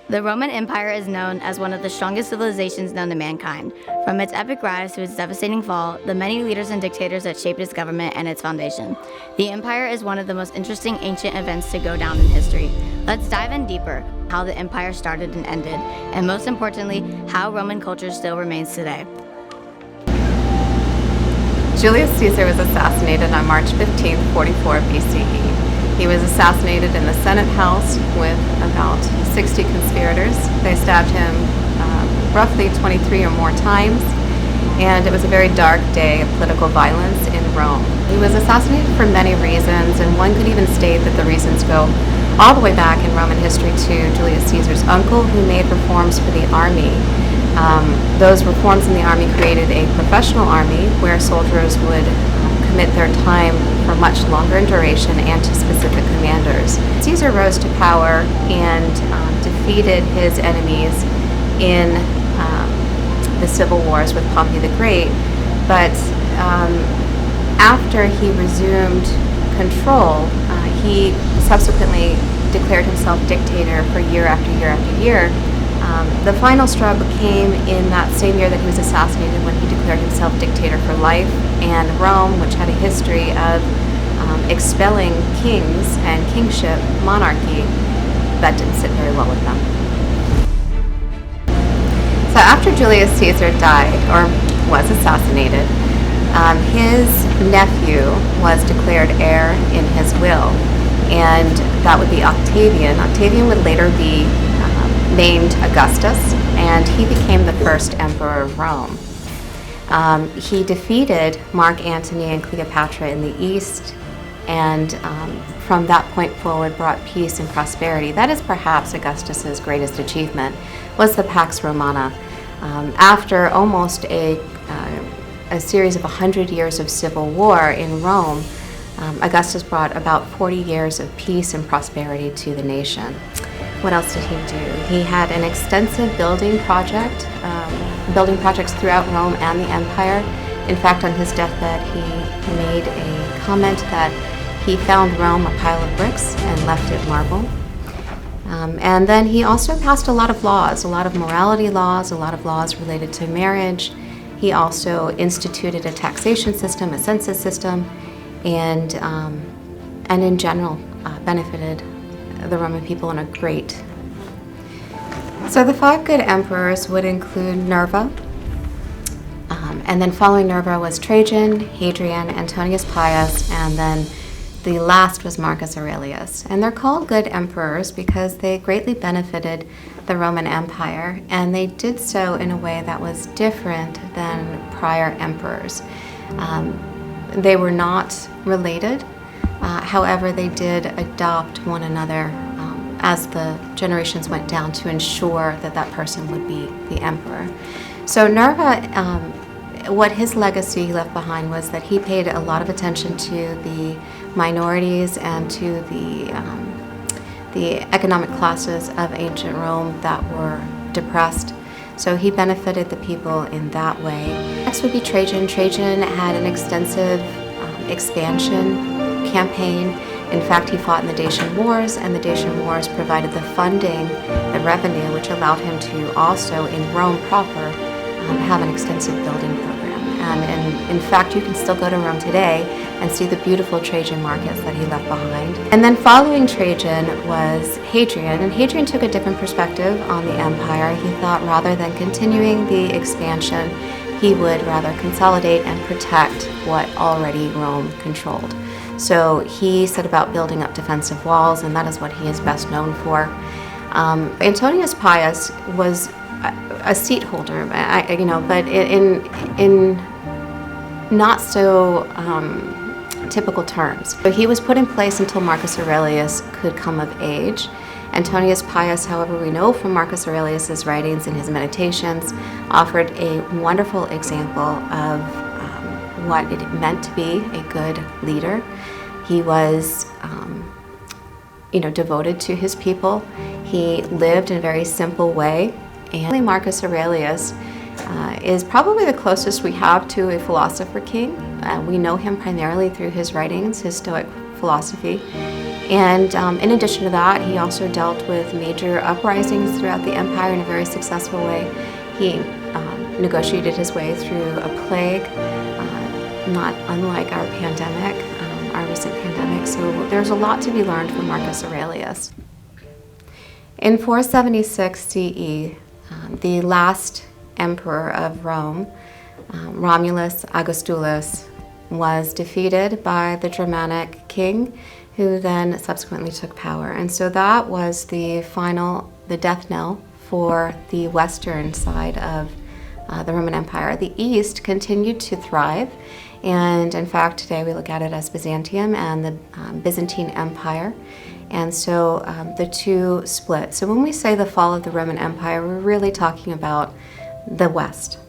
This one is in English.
The Roman Empire is known as one of the strongest civilizations known to mankind. From its epic rise to its devastating fall, the many leaders and dictators that shaped its government and its foundation. The empire is one of the most interesting ancient events to go down in history. Let's dive in deeper, how the empire started and ended, and most importantly, how Roman culture still remains today. Julius Caesar was assassinated on March 15, 44 BCE. He was assassinated in the Senate House with about 60 conspirators. They stabbed him roughly 23 or more times, and it was a very dark day of political violence in Rome. He was assassinated for many reasons, and one could even state that the reasons go all the way back in Roman history to Julius Caesar's uncle, who made reforms for the army. Those reforms in the army created a professional army where soldiers would commit their time for much longer in duration and to specific commanders. Caesar rose to power and defeated his enemies in the civil wars with Pompey the Great, but after he resumed control, he subsequently declared himself dictator for year after year after year. The final straw came in that same year that he was assassinated, when he declared himself dictator for life, and Rome, which had a history of expelling kings and kingship, monarchy, that didn't sit very well with them. So after Julius Caesar died, or was assassinated, his nephew was declared heir in his will, and that would be Octavian. Octavian would later be named Augustus, and he became the first emperor of Rome. He defeated Mark Antony and Cleopatra in the east, and from that point forward brought peace and prosperity. That is perhaps Augustus's greatest achievement, was the Pax Romana. After almost a series of 100 years of civil war in Rome, Augustus brought about 40 years of peace and prosperity to the nation. What else did he do? He had an extensive building projects throughout Rome and the empire. In fact, on his deathbed, he made a comment that he found Rome a pile of bricks and left it marble. And then he also passed a lot of laws, a lot of morality laws, a lot of laws related to marriage. He also instituted a taxation system, a census system, and in general benefited the Roman people in a great. So the five good emperors would include Nerva, and then following Nerva was Trajan, Hadrian, Antonius Pius, and then the last was Marcus Aurelius. And they're called good emperors because they greatly benefited the Roman Empire, and they did so in a way that was different than prior emperors. They were not related. However, they did adopt one another as the generations went down to ensure that that person would be the emperor. So Nerva, what his legacy left behind was that he paid a lot of attention to the minorities and to the economic classes of ancient Rome that were depressed. So he benefited the people in that way. Next would be Trajan. Trajan had an extensive expansion campaign. In fact, he fought in the Dacian Wars, and the Dacian Wars provided the funding, the revenue, which allowed him to also, in Rome proper, have an extensive building program. And in fact, you can still go to Rome today and see the beautiful Trajan markets that he left behind. And then following Trajan was Hadrian, and Hadrian took a different perspective on the empire. He thought rather than continuing the expansion, he would rather consolidate and protect what already Rome controlled. So he set about building up defensive walls, and that is what he is best known for. Antonius Pius was a seat holder, but in not so typical terms. So he was put in place until Marcus Aurelius could come of age. Antonius Pius, however, we know from Marcus Aurelius's writings and his meditations, offered a wonderful example of what it meant to be a good leader. He was, devoted to his people. He lived in a very simple way. And Marcus Aurelius is probably the closest we have to a philosopher king. We know him primarily through his writings, his Stoic philosophy. And in addition to that, he also dealt with major uprisings throughout the empire in a very successful way. He negotiated his way through a plague, not unlike our pandemic, our recent pandemic. So there's a lot to be learned from Marcus Aurelius. In 476 CE, the last emperor of Rome, Romulus Augustulus, was defeated by the Germanic king, who then subsequently took power. And so that was the death knell for the western side of the Roman Empire. The East continued to thrive, and in fact today we look at it as Byzantium and the Byzantine Empire. And so the two split. So when we say the fall of the Roman Empire, we're really talking about the West.